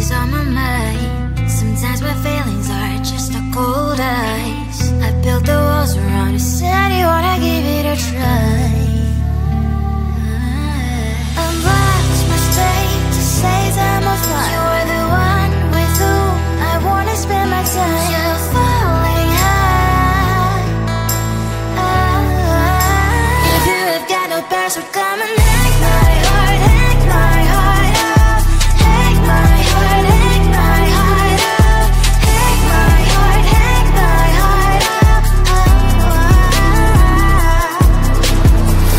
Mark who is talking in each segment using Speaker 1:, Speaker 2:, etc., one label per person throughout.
Speaker 1: always on my mind. Sometimes my feelings are just a cold ice. I built the walls around a city, wanna give it a try. I'm lost, my state to say I'm a fly. You're the one with whom I wanna spend my time. You're falling high. If you have got no password, come and hack my heart, hack my heart up. Hack my heart, hack my heart up. Hack my heart, hack my heart up.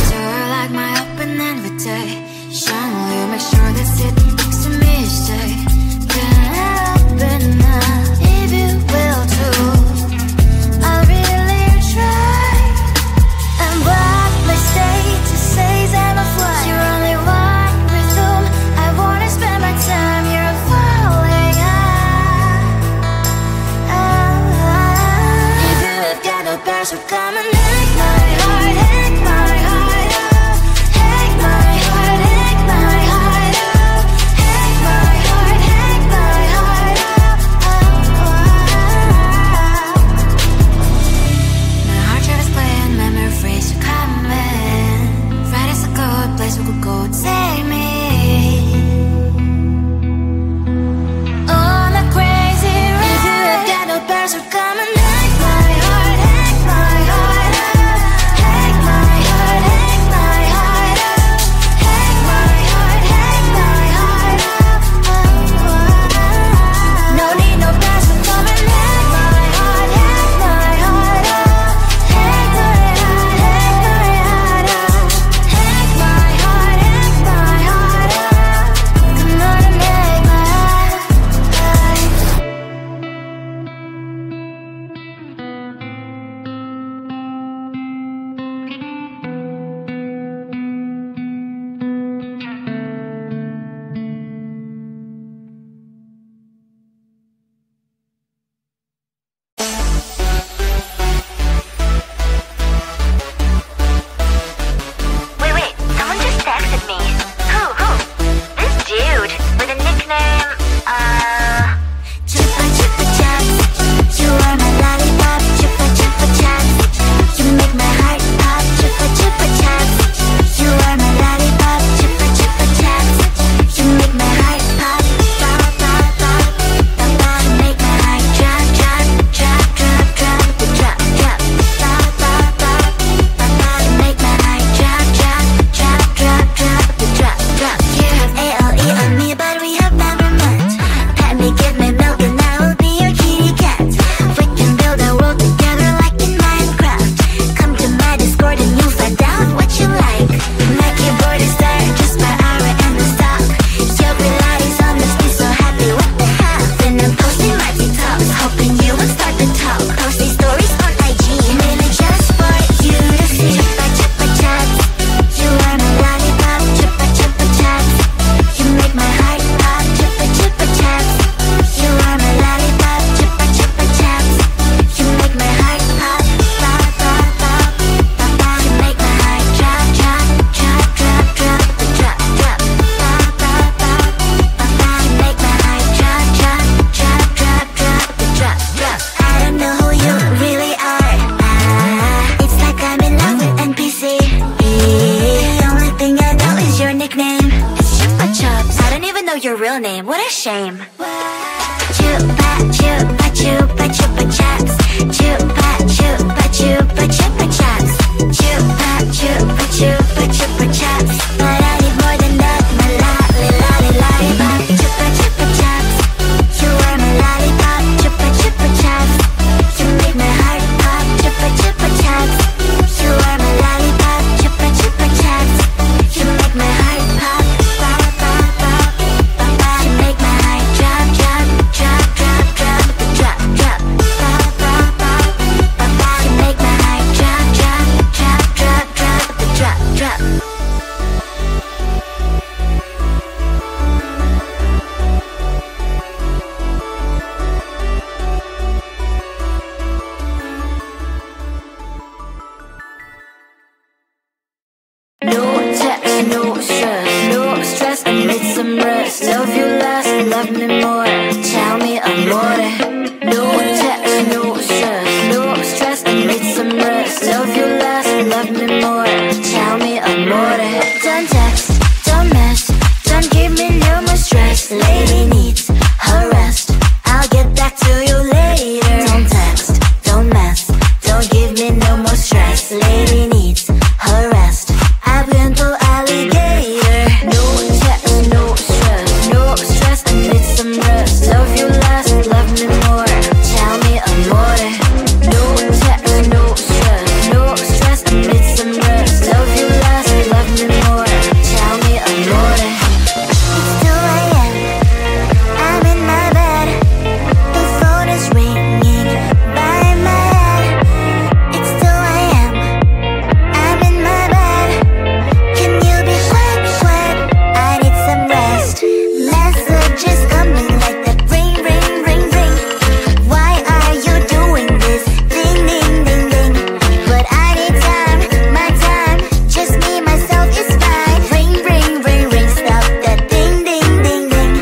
Speaker 1: Door like my open invitation. Will you make sure that sitting next to me stay? Can open up if you will too. I'll really try and block my state to say I'm a fly. You're only one with whom I wanna spend my time. You're falling high. If you have got no password, come and hack my heart, hack my heart up. Hack my heart, hack my heart up. Hack my heart, hack my heart up. My heart drive is playing, memories are coming. Friday's a good place we could go, take me on a crazy ride. If you have got no password, come and hack my heart, hack my heart up. Hack my heart, hack my heart up. Hack my heart, hack my heart up. No need no password, come and hack my heart, hack my heart up. Hack my heart, hack my heart up. Hack my heart, hack my heart up. Come on and make my heart.
Speaker 2: Wait, someone just texted me. Who? This dude with a nickname,
Speaker 1: Chupa chupa chups, you are my lollipop. Chupa chupa chups, you make my heart pop. Chupa chupa chups, you are my lollipop. Chupa chupa chups, you make my heart pop. Pop pop pop, pop pop, make my heart drop drop drop drop drop drop drop. Pop pop pop, pop pop, make my heart drop drop drop drop drop drop drop. You have ALE on me, but we have never met. Pet me, give me milk, and I will be your kitty cat. We can build a world together like in Minecraft. Come to my Discord and you'll find out what you like. My keyboard is there, just my aura and the stock. Your Pilates on this, be so happy, what the hell? Then I'm posting my TikToks, hoping you will start to talk. Posting stories on IG, mainly just for you to see. Chupa chupa chups, you are my lollipop. Chupa chupa chups, you make my heart pop. Chupa chupa chups, you are my lollipop. Chupa chupa chups, you make my heart pop. Pop pop pop, pop pop, you make my heart drop drop drop drop drop drop drop. Pop pop pop, pop pop, you make my heart drop drop drop drop drop drop drop. I don't know who you really are. It's like I'm in love with NPC. The only thing I know is your nickname. It's Chupa Chups. I don't even know your real name. What a shame. Chupa chupa chupa chupa chups. Chupa chupa chupa chupa chups. Chupa chupa chupa chupa chups. But I need more than that. My lollipop. Chupa chupa chups, you are my lollipop. Chupa chupa chups, you make my heart pop. Chupa chupa chups, you are my lollipop. Chupa chupa chups, you make my heart pop. Pop pop pop, pop pop, you make my heart drop drop drop drop drop drop drop. Pop pop pop, pop pop, you make my heart drop drop drop drop drop drop drop. just coming like that. Ring, ring, ring, ring. Why are you doing this? Ding, ding, ding, ding. But I need time, my time. Just me, myself is fine. Ring, ring, ring, ring. Stop that ding, ding, ding, ding.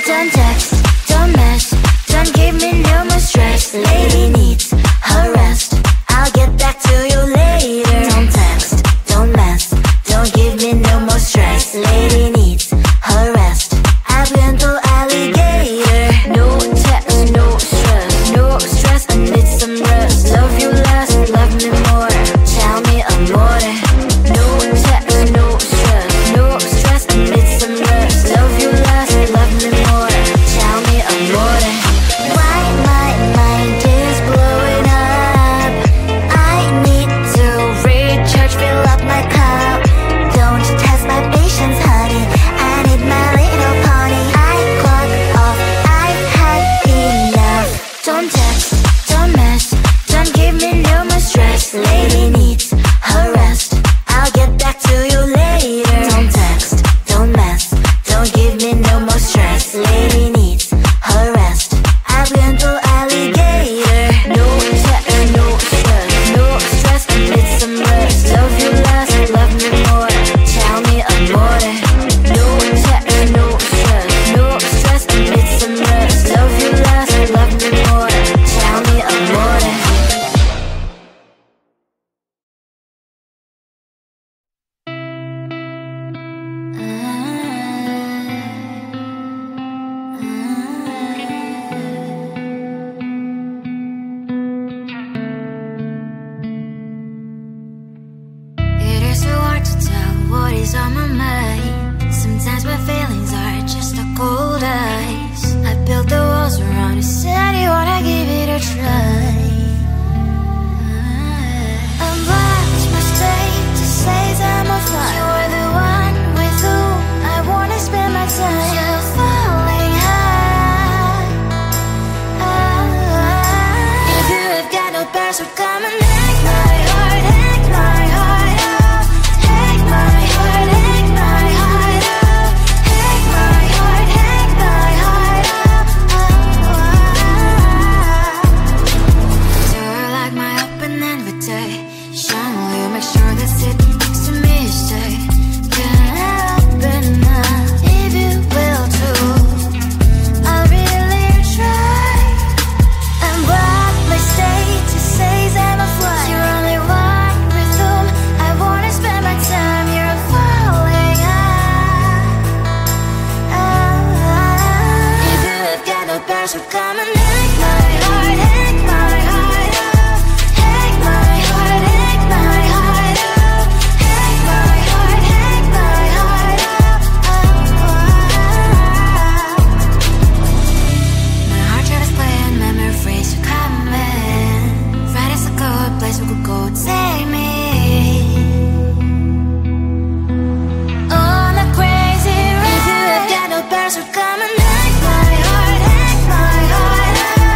Speaker 1: Don't text, don't mess, don't give me no more stress. Lady needs her rest. I'll get back to you later. Don't text, don't mess, don't give me no more stress. Lady needs her rest. I've been through alligator. No text, no stress, no stress. I need some rest. Love you less, love me more. Tell me I'm more. No text, no stress, no stress. I need some rest. Love you less, love me more. Tell me I'm more. Why my mind is blowing up? I need to recharge, fill up my cup. Don't test my patience, honey. I need my little pony. I clock off, I've had enough. Don't text, don't mess, don't give me no more stress. Lady needs her rest. I'll get back to you later. Don't text, don't mess, don't give me no more stress. Lady needs her rest. I've been through alligator. No text, no stress, no stress. I need some rest. Love you less, love me more. Tell me I'm more. No text, no stress, no stress. I need some rest. Love you less, love me more. Tell me I'm more. It is so hard to tell what is on my mind. Sometimes my feelings are just a cold ice. I built the walls around you, said you wanna give it a try. I'm watching my state to say I'm a fly. You're the one with whom I wanna spend my time. You're falling high. If you have got no bears, so come and take my heart, take my heart out. Take my heart, take my heart out. Take my heart, take my heart out. You're like my open invitation. Will you make sure that sit next to me stay? Can I open up if you will too? I'll really try. And what my state to say I'm a fly. You're only one with whom I wanna spend my time. You're falling high. If you have got no bears, so come and take my heart, take my heart out. Take my heart, take my heart out. Take my heart, take my heart out. My heart tries playing memory freeze, you're coming. Right is a good place we could go, take me on a crazy ride. If you have got no bears, so come and take my heart, take my heart out.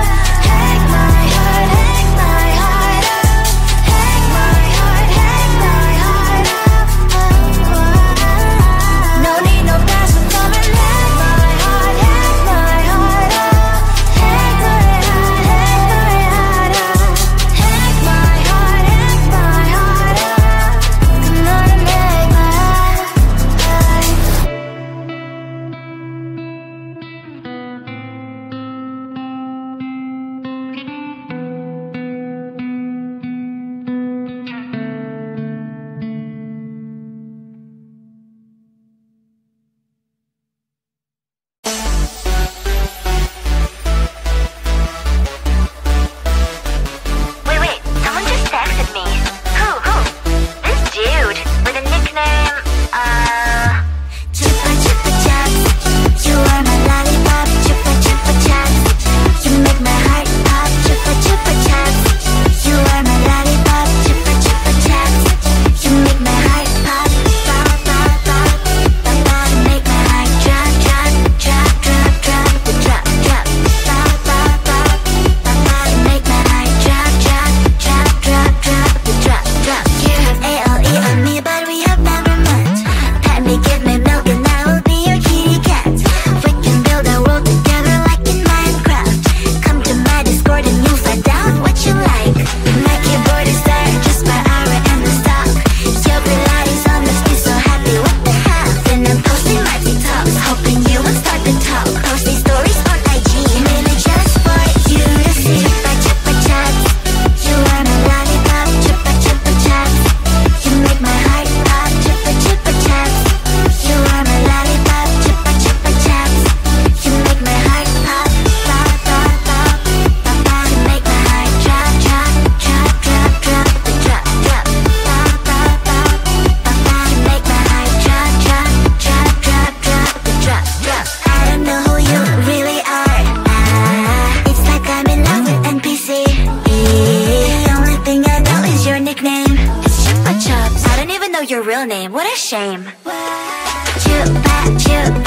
Speaker 1: your real name, what a shame. Chupa chupa